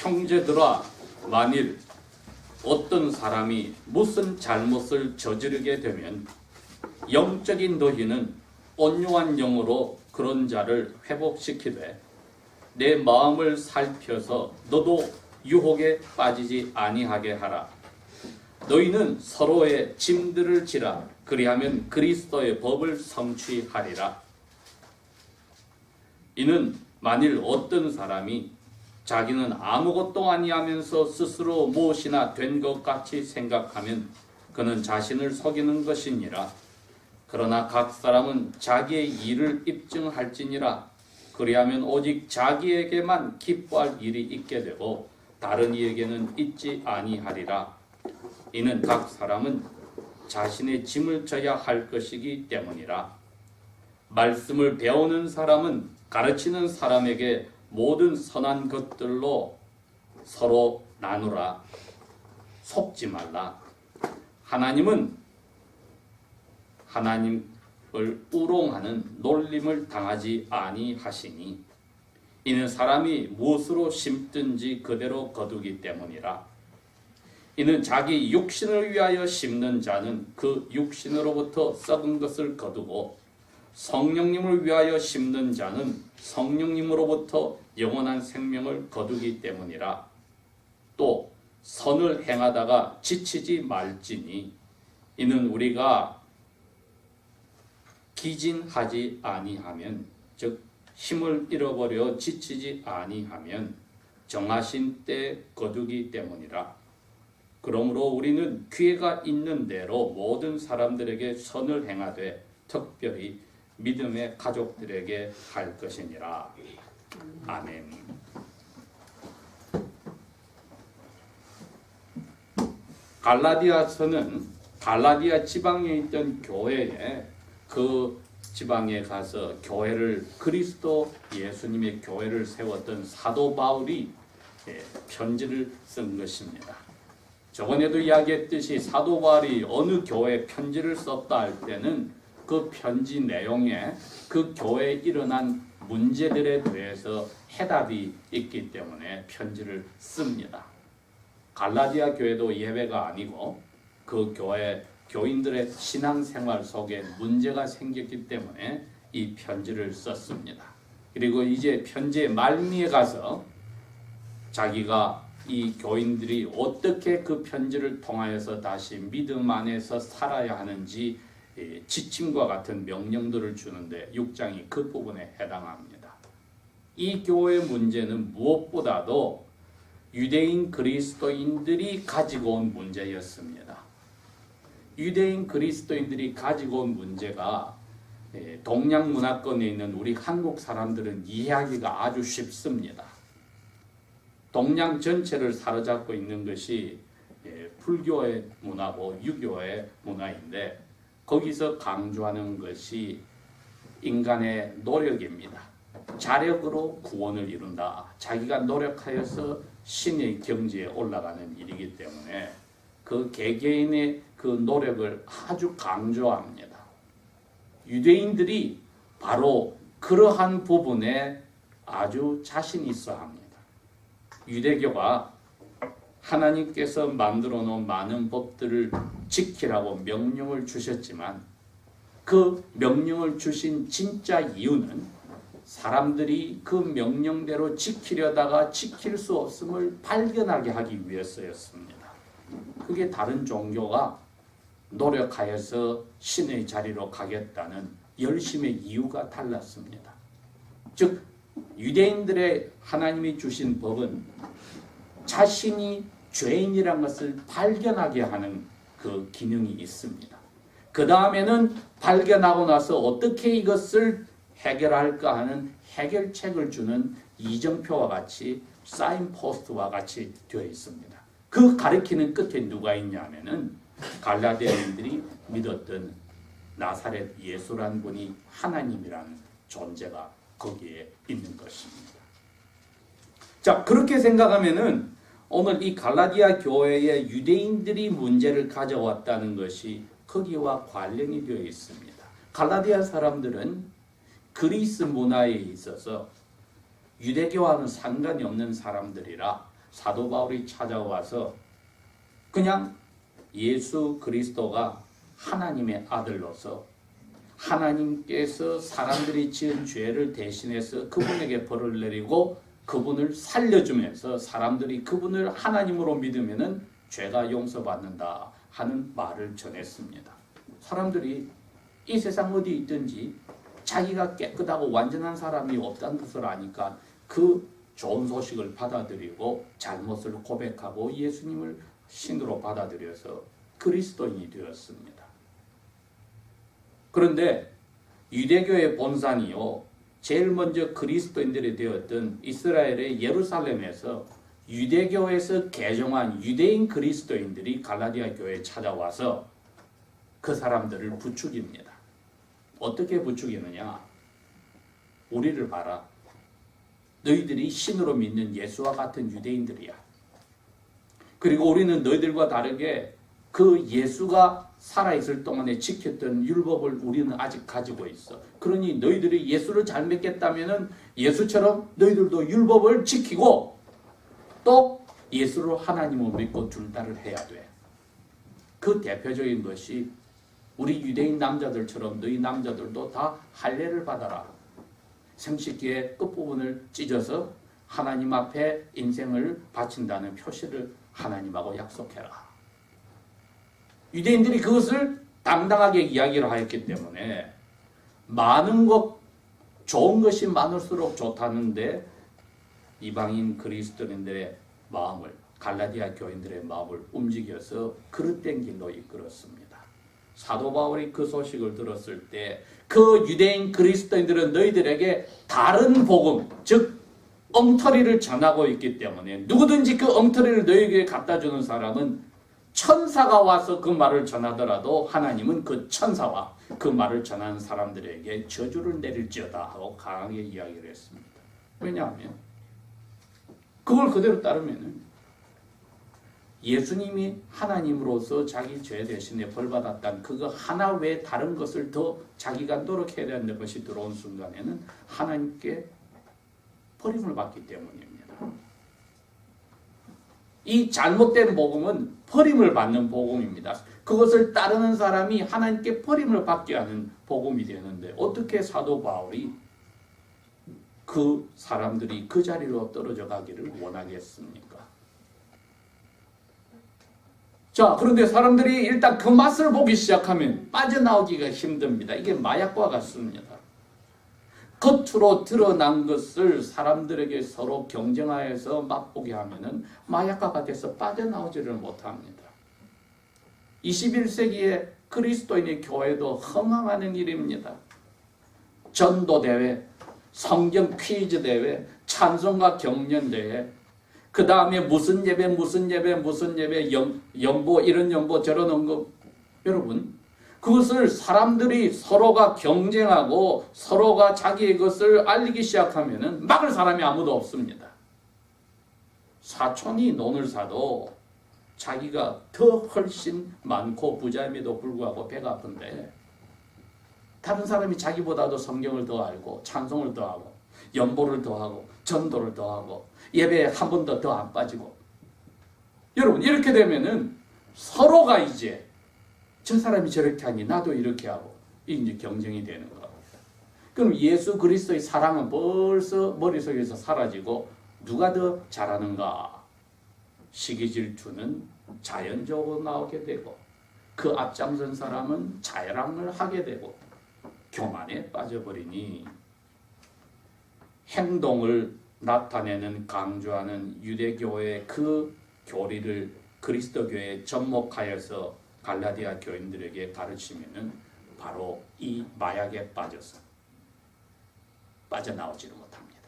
형제들아, 만일 어떤 사람이 무슨 잘못을 저지르게 되면 영적인 너희는 온유한 영으로 그런 자를 회복시키되 내 마음을 살펴서 너도 유혹에 빠지지 아니하게 하라. 너희는 서로의 짐들을 지라. 그리하면 그리스도의 법을 성취하리라. 이는 만일 어떤 사람이 자기는 아무것도 아니하면서 스스로 무엇이나 된 것 같이 생각하면 그는 자신을 속이는 것이니라. 그러나 각 사람은 자기의 일을 입증할지니라. 그리하면 오직 자기에게만 기뻐할 일이 있게 되고 다른 이에게는 있지 아니하리라. 이는 각 사람은 자신의 짐을 져야 할 것이기 때문이라. 말씀을 배우는 사람은 가르치는 사람에게 모든 선한 것들로 서로 나누라. 속지 말라. 하나님은 하나님을 우롱하는 놀림을 당하지 아니하시니 이는 사람이 무엇으로 심든지 그대로 거두기 때문이라. 이는 자기 육신을 위하여 심는 자는 그 육신으로부터 썩은 것을 거두고 성령님을 위하여 심는 자는 성령님으로부터 영원한 생명을 거두기 때문이라. 또 선을 행하다가 지치지 말지니 이는 우리가 기진하지 아니하면, 즉 힘을 잃어버려 지치지 아니하면 정하신 때 거두기 때문이라. 그러므로 우리는 기회가 있는 대로 모든 사람들에게 선을 행하되 특별히 믿음의 가족들에게 할 것이니라. 아멘. 갈라디아서는 갈라디아 지방에 있던 교회에 그 지방에 가서 교회를 그리스도 예수님의 교회를 세웠던 사도 바울이 편지를 쓴 것입니다. 저번에도 이야기했듯이 사도 바울이 어느 교회에 편지를 썼다 할 때는 그 편지 내용에 그 교회에 일어난 문제들에 대해서 해답이 있기 때문에 편지를 씁니다. 갈라디아 교회도 예외가 아니고 그 교회 교인들의 신앙생활 속에 문제가 생겼기 때문에 이 편지를 썼습니다. 그리고 이제 편지의 말미에 가서 자기가 이 교인들이 어떻게 그 편지를 통하여서 다시 믿음 안에서 살아야 하는지 지침과 같은 명령들을 주는데 6장이 그 부분에 해당합니다. 이 교회의 문제는 무엇보다도 유대인 그리스도인들이 가지고 온 문제였습니다. 유대인 그리스도인들이 가지고 온 문제가 동양 문화권에 있는 우리 한국 사람들은 이해하기가 아주 쉽습니다. 동양 전체를 사로잡고 있는 것이 불교의 문화고 유교의 문화인데 거기서 강조하는 것이 인간의 노력입니다. 자력으로 구원을 이룬다. 자기가 노력하여서 신의 경지에 올라가는 일이기 때문에 그 개개인의 그 노력을 아주 강조합니다. 유대인들이 바로 그러한 부분에 아주 자신 있어 합니다. 유대교가 하나님께서 만들어 놓은 많은 법들을 지키라고 명령을 주셨지만 그 명령을 주신 진짜 이유는 사람들이 그 명령대로 지키려다가 지킬 수 없음을 발견하게 하기 위해서였습니다. 그게 다른 종교가 노력하여서 신의 자리로 가겠다는 열심의 이유가 달랐습니다. 즉 유대인들의 하나님이 주신 법은 자신이 죄인이란 것을 발견하게 하는 그 기능이 있습니다. 그 다음에는 발견하고 나서 어떻게 이것을 해결할까 하는 해결책을 주는 이정표와 같이 사인포스트와 같이 되어 있습니다. 그 가르치는 끝에 누가 있냐면은 갈라디아인들이 믿었던 나사렛 예수란 분이 하나님이라는 존재가 거기에 있는 것입니다. 자, 그렇게 생각하면은 오늘 이 갈라디아 교회에 유대인들이 문제를 가져왔다는 것이 거기와 관련이 되어 있습니다. 갈라디아 사람들은 그리스 문화에 있어서 유대교와는 상관이 없는 사람들이라 사도 바울이 찾아와서 그냥 예수 그리스도가 하나님의 아들로서 하나님께서 사람들이 지은 죄를 대신해서 그분에게 벌을 내리고 그분을 살려주면서 사람들이 그분을 하나님으로 믿으면은 죄가 용서받는다 하는 말을 전했습니다. 사람들이 이 세상 어디 있든지 자기가 깨끗하고 완전한 사람이 없다는 것을 아니까 그 좋은 소식을 받아들이고 잘못을 고백하고 예수님을 신으로 받아들여서 그리스도인이 되었습니다. 그런데 유대교의 본산이요, 제일 먼저 그리스도인들이 되었던 이스라엘의 예루살렘에서 유대교에서 개종한 유대인 그리스도인들이 갈라디아 교회에 찾아와서 그 사람들을 부추깁니다. 어떻게 부추기느냐? 우리를 봐라. 너희들이 신으로 믿는 예수와 같은 유대인들이야. 그리고 우리는 너희들과 다르게 그 예수가 살아있을 동안에 지켰던 율법을 우리는 아직 가지고 있어. 그러니 너희들이 예수를 잘 믿겠다면 예수처럼 너희들도 율법을 지키고 또 예수를 하나님을 믿고 둘다를 해야 돼. 그 대표적인 것이 우리 유대인 남자들처럼 너희 남자들도 다 할례를 받아라. 생식기의 끝부분을 찢어서 하나님 앞에 인생을 바친다는 표시를 하나님하고 약속해라. 유대인들이 그것을 당당하게 이야기를 하였기 때문에 많은 것, 좋은 것이 많을수록 좋다는데 이방인 그리스도인들의 마음을, 갈라디아 교인들의 마음을 움직여서 그릇된 길로 이끌었습니다. 사도 바울이 그 소식을 들었을 때 그 유대인 그리스도인들은 너희들에게 다른 복음, 즉 엉터리를 전하고 있기 때문에 누구든지 그 엉터리를 너희에게 갖다 주는 사람은 천사가 와서 그 말을 전하더라도 하나님은 그 천사와 그 말을 전하는 사람들에게 저주를 내릴지어다 하고 강하게 이야기를 했습니다. 왜냐하면 그걸 그대로 따르면 예수님이 하나님으로서 자기 죄 대신에 벌받았다는 그거 하나 외에 다른 것을 더 자기가 노력해야 되는 것이 들어온 순간에는 하나님께 버림을 받기 때문입니다. 이 잘못된 복음은 버림을 받는 복음입니다. 그것을 따르는 사람이 하나님께 버림을 받게 하는 복음이 되는데 어떻게 사도 바울이 그 사람들이 그 자리로 떨어져 가기를 원하겠습니까? 자, 그런데 사람들이 일단 그 맛을 보기 시작하면 빠져나오기가 힘듭니다. 이게 마약과 같습니다. 겉으로 드러난 것을 사람들에게 서로 경쟁하여서 맛보게 하면은 마약과 같아서 빠져나오지를 못합니다. 21세기의 그리스도인의 교회도 흥황하는 일입니다. 전도대회, 성경 퀴즈 대회, 찬송가 경연대회, 그 다음에 무슨 예배, 연보, 이런 연보, 저런 언급. 여러분, 그것을 사람들이 서로가 경쟁하고 서로가 자기의 것을 알리기 시작하면은 막을 사람이 아무도 없습니다. 사촌이 논을 사도 자기가 더 훨씬 많고 부자임에도 불구하고 배가 아픈데 다른 사람이 자기보다도 성경을 더 알고 찬송을 더 하고 연보를 더 하고 전도를 더 하고 예배에 한 번도 더 안 빠지고 여러분 이렇게 되면은 서로가 이제 저 사람이 저렇게 하니 나도 이렇게 하고 이제 경쟁이 되는 겁니다. 그럼 예수 그리스도의 사랑은 벌써 머릿속에서 사라지고 누가 더 잘하는가? 시기 질투는 자연적으로 나오게 되고 그 앞장선 사람은 자랑을 하게 되고 교만에 빠져버리니 행동을 나타내는 강조하는 유대교의 그 교리를 그리스도교에 접목하여서 갈라디아 교인들에게 가르치면은 바로 이 마약에 빠져서 빠져나오지를 못합니다.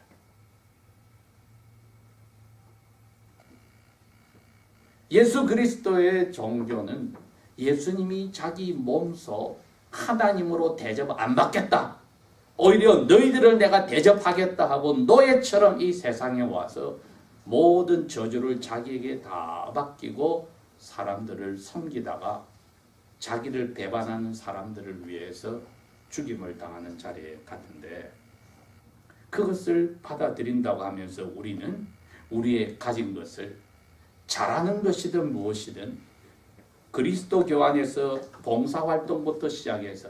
예수 그리스도의 종교는 예수님이 자기 몸소 하나님으로 대접 안 받겠다. 오히려 너희들을 내가 대접하겠다 하고 노예처럼 이 세상에 와서 모든 저주를 자기에게 다 맡기고 사람들을 섬기다가 자기를 배반하는 사람들을 위해서 죽임을 당하는 자리에 갔는데 그것을 받아들인다고 하면서 우리는 우리의 가진 것을 잘하는 것이든 무엇이든 그리스도교 안에서 봉사활동부터 시작해서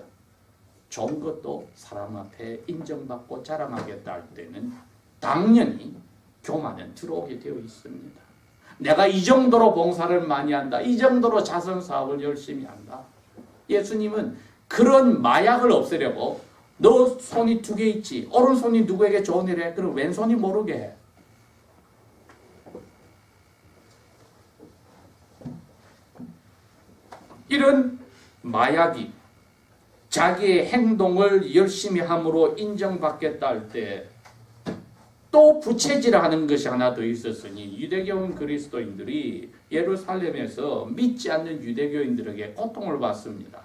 좋은 것도 사람 앞에 인정받고 자랑하겠다 할 때는 당연히 교만은 들어오게 되어 있습니다. 내가 이 정도로 봉사를 많이 한다. 이 정도로 자선사업을 열심히 한다. 예수님은 그런 마약을 없애려고 너 손이 2개 있지. 오른손이 누구에게 좋은 일 해. 그럼 왼손이 모르게 해. 이런 마약이 자기의 행동을 열심히 함으로 인정받겠다 할 때 또 부채질하는 것이 하나 더 있었으니 유대교인 그리스도인들이 예루살렘에서 믿지 않는 유대교인들에게 고통을 받습니다.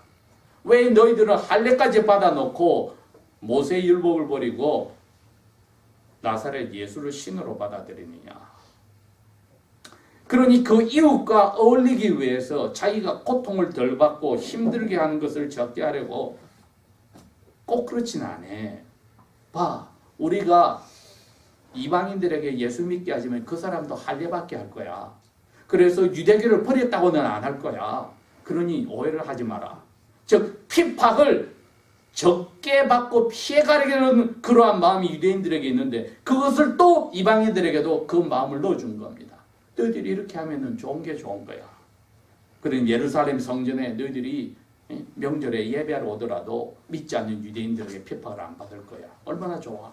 왜 너희들은 할례까지 받아놓고 모세율법을 버리고 나사렛 예수를 신으로 받아들이느냐. 그러니 그 이웃과 어울리기 위해서 자기가 고통을 덜 받고 힘들게 하는 것을 적게 하려고 꼭 그렇진 않아. 봐, 우리가 이방인들에게 예수 믿게 하지만 그 사람도 할례받게 할 거야. 그래서 유대교를 버렸다고는 안 할 거야. 그러니 오해를 하지 마라. 즉 핍박을 적게 받고 피해가려는 그러한 마음이 유대인들에게 있는데 그것을 또 이방인들에게도 그 마음을 넣어준 겁니다. 너희들이 이렇게 하면 좋은 게 좋은 거야. 그러니 예루살렘 성전에 너희들이 명절에 예배하러 오더라도 믿지 않는 유대인들에게 핍박을 안 받을 거야. 얼마나 좋아.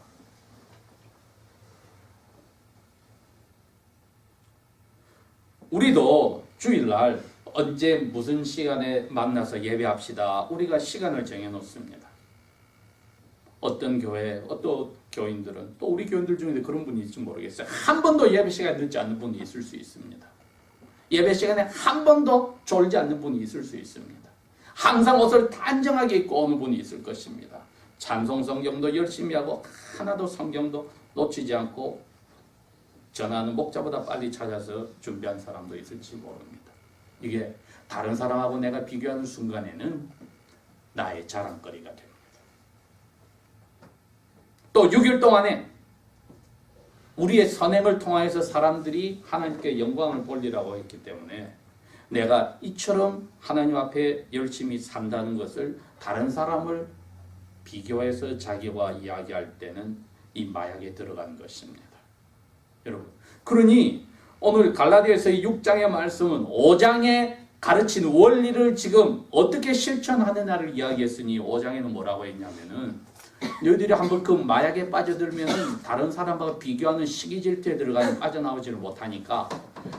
우리도 주일날 언제 무슨 시간에 만나서 예배합시다. 우리가 시간을 정해놓습니다. 어떤 교회, 어떤 교인들은 또 우리 교인들 중에 그런 분이 있을지 모르겠어요. 한 번도 예배 시간에 늦지 않는 분이 있을 수 있습니다. 예배 시간에 한 번도 졸지 않는 분이 있을 수 있습니다. 항상 옷을 단정하게 입고 오는 분이 있을 것입니다. 찬송 성경도 열심히 하고 하나도 성경도 놓치지 않고 전하는 목자보다 빨리 찾아서 준비한 사람도 있을지 모릅니다. 이게 다른 사람하고 내가 비교하는 순간에는 나의 자랑거리가 됩니다. 또 6일 동안에 우리의 선행을 통하여서 사람들이 하나님께 영광을 돌리라고 했기 때문에 내가 이처럼 하나님 앞에 열심히 산다는 것을 다른 사람을 비교해서 자기와 이야기할 때는 이 마약에 들어간 것입니다. 여러분, 그러니 오늘 갈라디아서의 6장의 말씀은 5장에 가르친 원리를 지금 어떻게 실천하느냐를 이야기했으니 5장에는 뭐라고 했냐면은 너희들이 한번 그 마약에 빠져들면은 다른 사람과 비교하는 시기질투에 들어가면 빠져나오지를 못하니까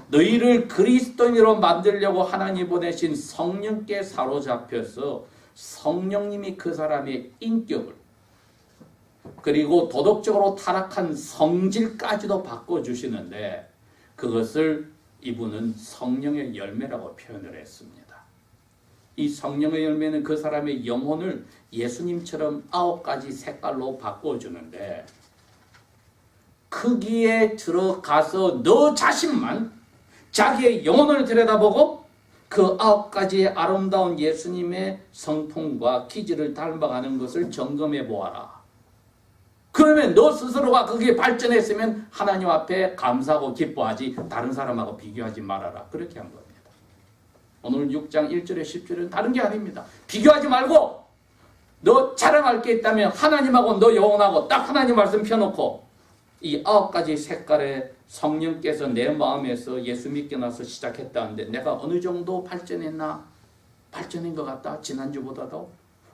너희를 그리스도인으로 만들려고 하나님 보내신 성령께 사로잡혀서 성령님이 그 사람의 인격을 그리고 도덕적으로 타락한 성질까지도 바꿔주시는데 그것을 이분은 성령의 열매라고 표현을 했습니다. 이 성령의 열매는 그 사람의 영혼을 예수님처럼 9가지 색깔로 바꿔주는데 거기에 들어가서 너 자신만 자기의 영혼을 들여다보고 그 9가지의 아름다운 예수님의 성품과 기질을 닮아가는 것을 점검해 보아라. 그러면 너 스스로가 거기에 발전했으면 하나님 앞에 감사하고 기뻐하지 다른 사람하고 비교하지 말아라. 그렇게 한 겁니다. 오늘 6장 1절에 10절은 다른 게 아닙니다. 비교하지 말고 너 자랑할 게 있다면 하나님하고 너 영혼하고 딱 하나님 말씀 펴놓고 이 9가지 색깔의 성령께서 내 마음에서 예수 믿게 나서 시작했다는데 내가 어느 정도 발전했나? 발전인 것 같다. 지난주보다도.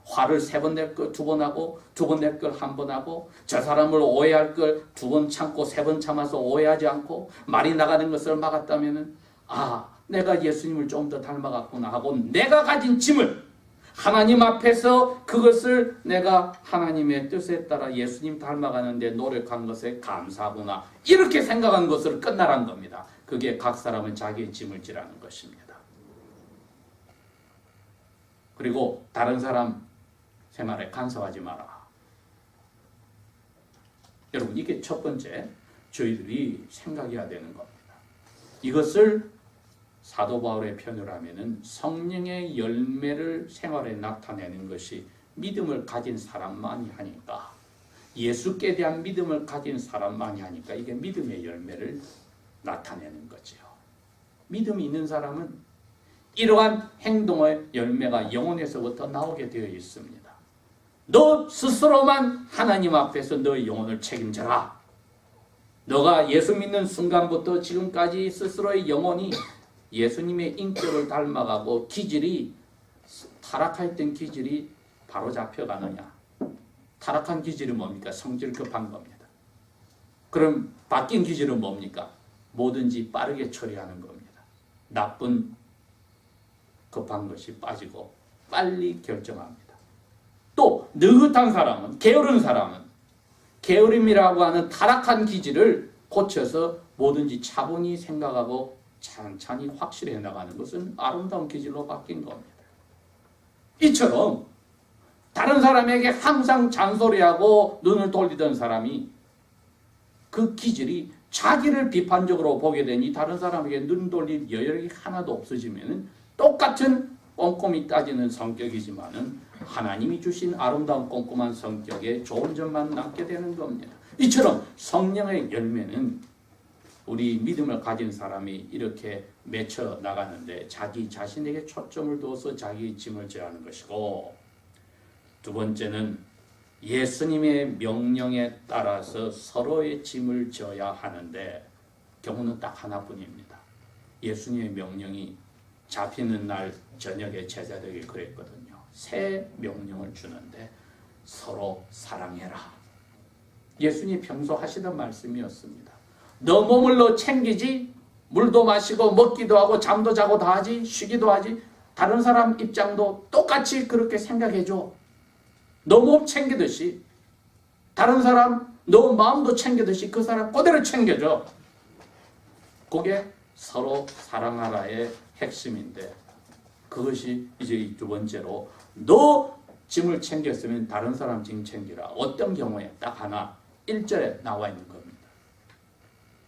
화를 3번 낼 걸 2번 하고 2번 낼 걸 1번 하고 저 사람을 오해할 걸 2번 참고 3번 참아서 오해하지 않고 말이 나가는 것을 막았다면은 내가 예수님을 좀 더 닮아갔구나 하고 내가 가진 짐을 하나님 앞에서 그것을 내가 하나님의 뜻에 따라 예수님 닮아가는데 노력한 것에 감사하구나 이렇게 생각한 것을 끝나란 겁니다. 그게 각 사람은 자기의 짐을 지라는 것입니다. 그리고 다른 사람 생활에 간섭하지 마라. 여러분 이게 첫 번째 저희들이 생각해야 되는 겁니다. 이것을 사도 바울의 표현을 하면은 성령의 열매를 생활에 나타내는 것이 믿음을 가진 사람만이 하니까 예수께 대한 믿음을 가진 사람만이 하니까 이게 믿음의 열매를 나타내는 거지요. 믿음이 있는 사람은 이러한 행동의 열매가 영혼에서부터 나오게 되어 있습니다. 너 스스로만 하나님 앞에서 너의 영혼을 책임져라. 너가 예수 믿는 순간부터 지금까지 스스로의 영혼이 예수님의 인격을 닮아가고 기질이 타락했던 기질이 바로 잡혀가느냐. 타락한 기질은 뭡니까? 성질 급한 겁니다. 그럼 바뀐 기질은 뭡니까? 뭐든지 빠르게 처리하는 겁니다. 나쁜 급한 것이 빠지고 빨리 결정합니다. 또 느긋한 사람은, 게으른 사람은 게으름이라고 하는 타락한 기질을 고쳐서 뭐든지 차분히 생각하고 찬찬히 확실해 나가는 것은 아름다운 기질로 바뀐 겁니다. 이처럼 다른 사람에게 항상 잔소리하고 눈을 돌리던 사람이 그 기질이 자기를 비판적으로 보게 되니 다른 사람에게 눈 돌릴 여력이 하나도 없어지면 똑같은 꼼꼼히 따지는 성격이지만은 하나님이 주신 아름다운 꼼꼼한 성격에 좋은 점만 남게 되는 겁니다. 이처럼 성령의 열매는 우리 믿음을 가진 사람이 이렇게 맺혀 나가는데 자기 자신에게 초점을 두어서 자기 짐을 져하는 것이고, 두 번째는 예수님의 명령에 따라서 서로의 짐을 져야 하는데 경우는 딱 하나뿐입니다. 예수님의 명령이 잡히는 날 저녁에 제자들에게 그랬거든요. 새 명령을 주는데 서로 사랑해라. 예수님이 평소 하시던 말씀이었습니다. 너 몸을 너 챙기지, 물도 마시고 먹기도 하고 잠도 자고 다 하지, 쉬기도 하지, 다른 사람 입장도 똑같이 그렇게 생각해줘. 너 몸 챙기듯이 다른 사람 너 마음도 챙기듯이 그 사람 그대로 챙겨줘. 그게 서로 사랑하라의 핵심인데, 그것이 이제 두 번째로 너 짐을 챙겼으면 다른 사람 짐 챙기라. 어떤 경우에 딱 하나 1절에 나와 있는 겁니다.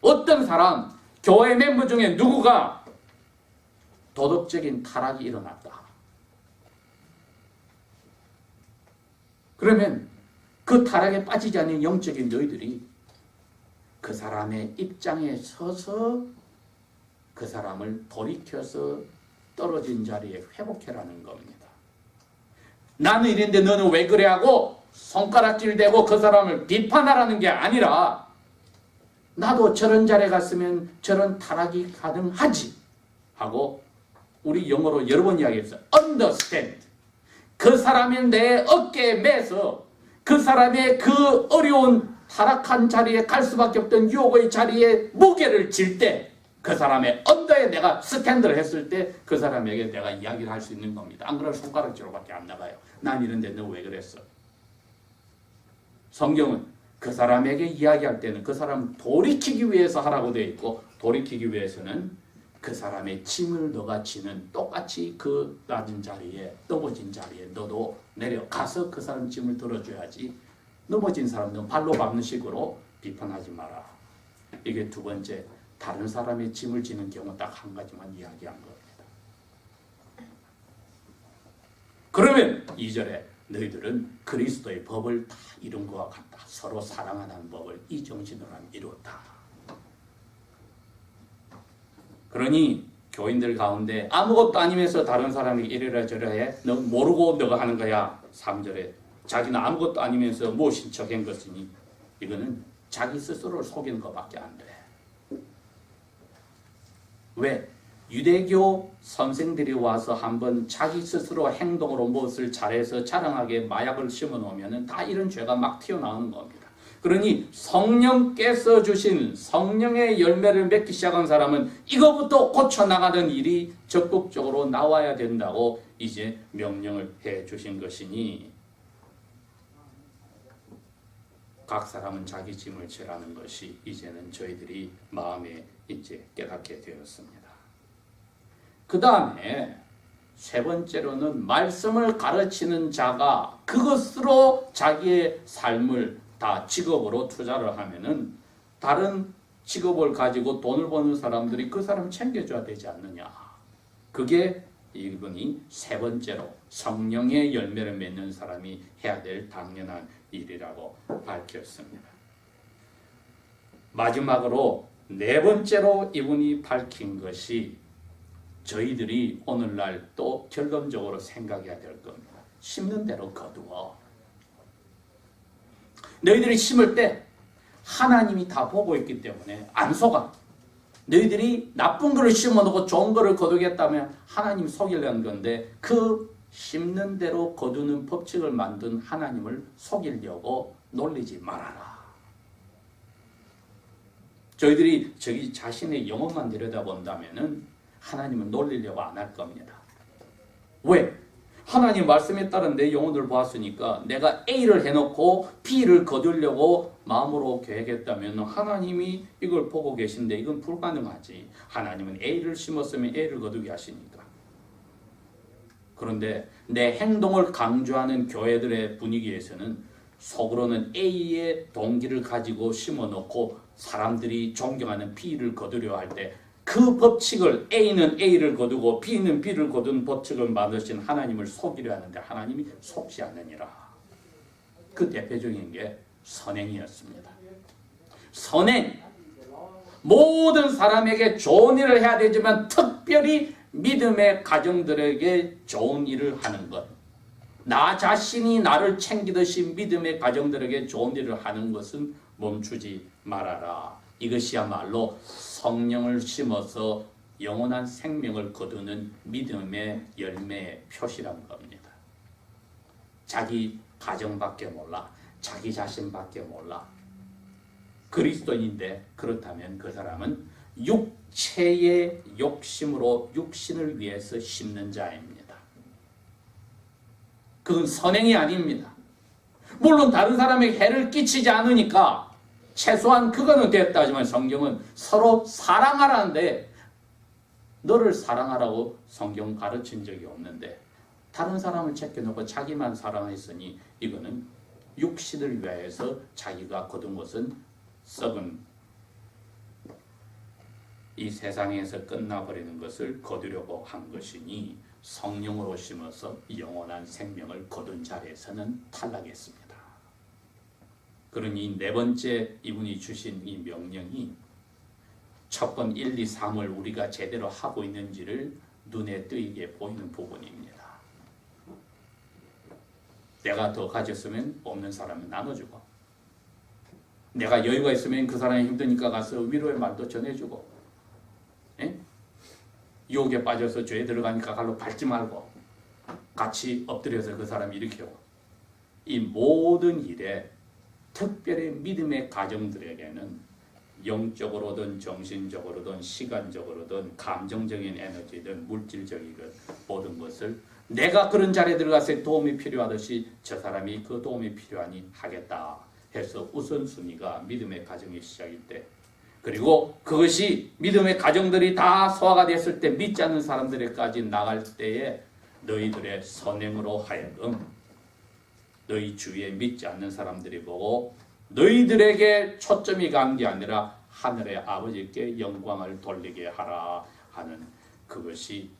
어떤 사람, 교회 멤버 중에 누구가 도덕적인 타락이 일어났다. 그러면 그 타락에 빠지지 않는 영적인 너희들이 그 사람의 입장에 서서 그 사람을 돌이켜서 떨어진 자리에 회복해라는 겁니다. 나는 이랬는데 너는 왜 그래 하고 손가락질 대고 그 사람을 비판하라는 게 아니라, 나도 저런 자리에 갔으면 저런 타락이 가능하지 하고, 우리 영어로 여러 번 이야기했어요. understand. 그 사람이 내 어깨에 매서 그 사람의 그 어려운 타락한 자리에 갈 수밖에 없던 유혹의 자리에 무게를 질 때, 그 사람의 언더에 내가 스탠드를 했을 때 그 사람에게 내가 이야기를 할 수 있는 겁니다. 안 그러면 손가락질로밖에 안 나가요. 난 이런데 너 왜 그랬어? 성경은 그 사람에게 이야기할 때는 그 사람 돌이키기 위해서 하라고 되어 있고, 돌이키기 위해서는 그 사람의 짐을 너가 지는 똑같이 그 낮은 자리에, 넘어진 자리에 너도 내려가서 그 사람 짐을 들어줘야지, 넘어진 사람은 발로 밟는 식으로 비판하지 마라. 이게 두 번째, 다른 사람의 짐을 지는 경우 딱 한 가지만 이야기한 겁니다. 그러면 2절에 너희들은 그리스도의 법을 다 이룬 것과 같다. 서로 사랑하는 법을 이 정신으로 이루었다. 그러니 교인들 가운데 아무것도 아니면서 다른 사람이 이래라 저래라 너 모르고 너가 하는 거야. 3절에 자기는 아무것도 아니면서 무엇인 척한 것이니, 이거는 자기 스스로를 속이는 것밖에 안 돼. 왜? 유대교 선생들이 와서 한번 자기 스스로 행동으로 무엇을 잘해서 자랑하게 마약을 심어 놓으면 다 이런 죄가 막 튀어나오는 겁니다. 그러니 성령께서 주신 성령의 열매를 맺기 시작한 사람은 이거부터 고쳐나가는 일이 적극적으로 나와야 된다고 이제 명령을 해 주신 것이니, 각 사람은 자기 짐을 지라는 것이 이제는 저희들이 마음에 이제 깨닫게 되었습니다. 그 다음에 세 번째로는 말씀을 가르치는 자가 그것으로 자기의 삶을 다 직업으로 투자를 하면은 다른 직업을 가지고 돈을 버는 사람들이 그 사람 챙겨줘야 되지 않느냐. 그게 이분이 세 번째로 성령의 열매를 맺는 사람이 해야 될 당연한 일이라고 밝혔습니다. 마지막으로 네 번째로 이분이 밝힌 것이 저희들이 오늘날 또 결론적으로 생각해야 될 겁니다. 심는 대로 거두어. 너희들이 심을 때 하나님이 다 보고 있기 때문에 안 속아. 너희들이 나쁜 거를 심어놓고 좋은 거를 거두겠다면 하나님 속이려는 건데 그 심는 대로 거두는 법칙을 만든 하나님을 속이려고 놀리지 말아라. 저희들이 저희 자신의 영혼만 들여다본다면은 하나님은 놀리려고 안 할 겁니다. 왜? 하나님 말씀에 따른 내 영혼을 보았으니까 내가 A를 해놓고 B를 거두려고 마음으로 계획했다면 하나님이 이걸 보고 계신데 이건 불가능하지. 하나님은 A를 심었으면 A를 거두게 하시니까. 그런데 내 행동을 강조하는 교회들의 분위기에서는 속으로는 A의 동기를 가지고 심어놓고 사람들이 존경하는 B를 거두려 할 때 그 법칙을 A는 A를 거두고 B는 B를 거두는 법칙을 만드신 하나님을 속이려 하는데 하나님이 속지 않느니라. 그 대표적인 게 선행이었습니다. 선행. 모든 사람에게 좋은 일을 해야 되지만 특별히 믿음의 가정들에게 좋은 일을 하는 것. 나 자신이 나를 챙기듯이 믿음의 가정들에게 좋은 일을 하는 것은 멈추지 말아라. 이것이야말로 성령을 심어서 영원한 생명을 거두는 믿음의 열매의 표시란 겁니다. 자기 가정밖에 몰라. 자기 자신밖에 몰라. 그리스도인인데 그렇다면 그 사람은 육체의 욕심으로 육신을 위해서 심는 자입니다. 그건 선행이 아닙니다. 물론 다른 사람에게 해를 끼치지 않으니까 최소한 그거는 됐다 하지만 성경은 서로 사랑하라는데 너를 사랑하라고 성경 가르친 적이 없는데 다른 사람을 제껴놓고 자기만 사랑했으니 이거는 육신을 위해서 자기가 거둔 것은 썩은 이 세상에서 끝나버리는 것을 거두려고 한 것이니 성령으로 심어서 영원한 생명을 거둔 자리에서는 탈락했습니다. 그러니 네 번째 이분이 주신 이 명령이 첫 번 1, 2, 3을 우리가 제대로 하고 있는지를 눈에 띄게 보이는 부분입니다. 내가 더 가졌으면 없는 사람은 나눠주고 내가 여유가 있으면 그 사람이 힘드니까 가서 위로의 말도 전해주고 유혹에 빠져서 죄에 들어가니까 갈로 밟지 말고 같이 엎드려서 그 사람 일으키고 이 모든 일에 특별히 믿음의 가정들에게는 영적으로든 정신적으로든 시간적으로든 감정적인 에너지든 물질적인 모든 것을 내가 그런 자리에 들어가서 도움이 필요하듯이 저 사람이 그 도움이 필요하니 하겠다 해서 우선순위가 믿음의 가정의 시작일 때 그리고 그것이 믿음의 가정들이 다 소화가 됐을 때 믿지 않는 사람들에게까지 나갈 때에 너희들의 선행으로 하여금 너희 주위에 믿지 않는 사람들이 보고 너희들에게 초점이 간 게 아니라 하늘의 아버지께 영광을 돌리게 하라 하는 그것이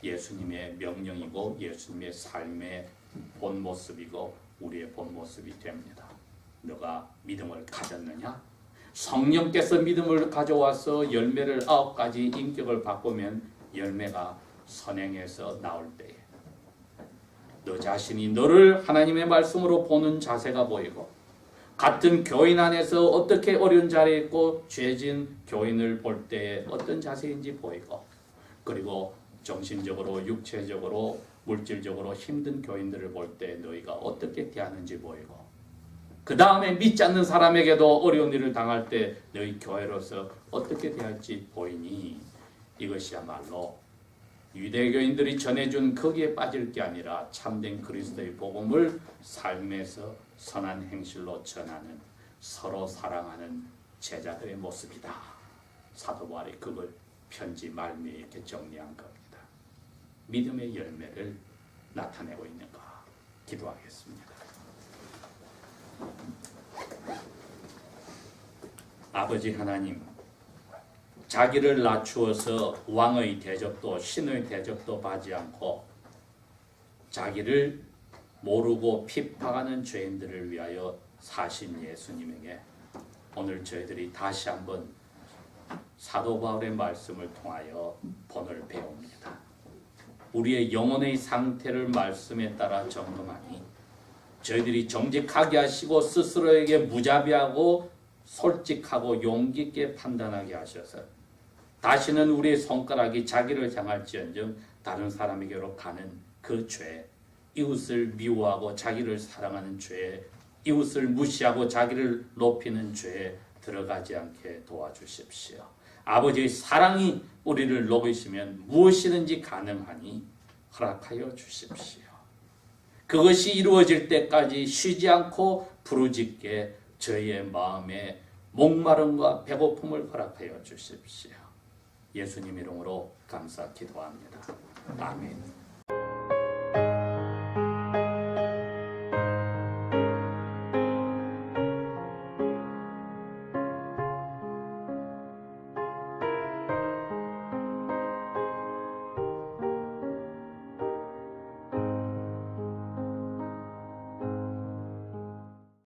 예수님의 명령이고 예수님의 삶의 본 모습이고 우리의 본 모습이 됩니다. 너가 믿음을 가졌느냐? 성령께서 믿음을 가져와서 열매를 9가지 인격을 바꾸면 열매가 선행에서 나올 때에 너 자신이 너를 하나님의 말씀으로 보는 자세가 보이고 같은 교인 안에서 어떻게 어려운 자리에 있고 죄진 교인을 볼 때에 어떤 자세인지 보이고 그리고 정신적으로 육체적으로 물질적으로 힘든 교인들을 볼 때 너희가 어떻게 대하는지 보이고 그 다음에 믿지 않는 사람에게도 어려운 일을 당할 때 너희 교회로서 어떻게 대할지 보이니 이것이야말로 유대교인들이 전해준 거기에 빠질 게 아니라 참된 그리스도의 복음을 삶에서 선한 행실로 전하는 서로 사랑하는 제자들의 모습이다. 사도 바울이 그걸 편지 말미에 이렇게 정리한 겁니다. 믿음의 열매를 나타내고 있는가 기도하겠습니다. 아버지 하나님, 자기를 낮추어서 왕의 대접도 신의 대접도 받지 않고 자기를 모르고 핍박하는 죄인들을 위하여 사신 예수님에게 오늘 저희들이 다시 한번 사도 바울의 말씀을 통하여 본을 배웁니다. 우리의 영혼의 상태를 말씀에 따라 점검하니 저희들이 정직하게 하시고 스스로에게 무자비하고 솔직하고 용기 있게 판단하게 하셔서 다시는 우리의 손가락이 자기를 향할지언정 다른 사람에게로 가는 그 죄, 이웃을 미워하고 자기를 사랑하는 죄, 이웃을 무시하고 자기를 높이는 죄에 들어가지 않게 도와주십시오. 아버지의 사랑이 우리를 녹이시면 무엇이든지 가능하니 허락하여 주십시오. 그것이 이루어질 때까지 쉬지 않고 부르짖게 저희의 마음에 목마름과 배고픔을 허락하여 주십시오. 예수님 이름으로 감사 기도합니다. 아멘.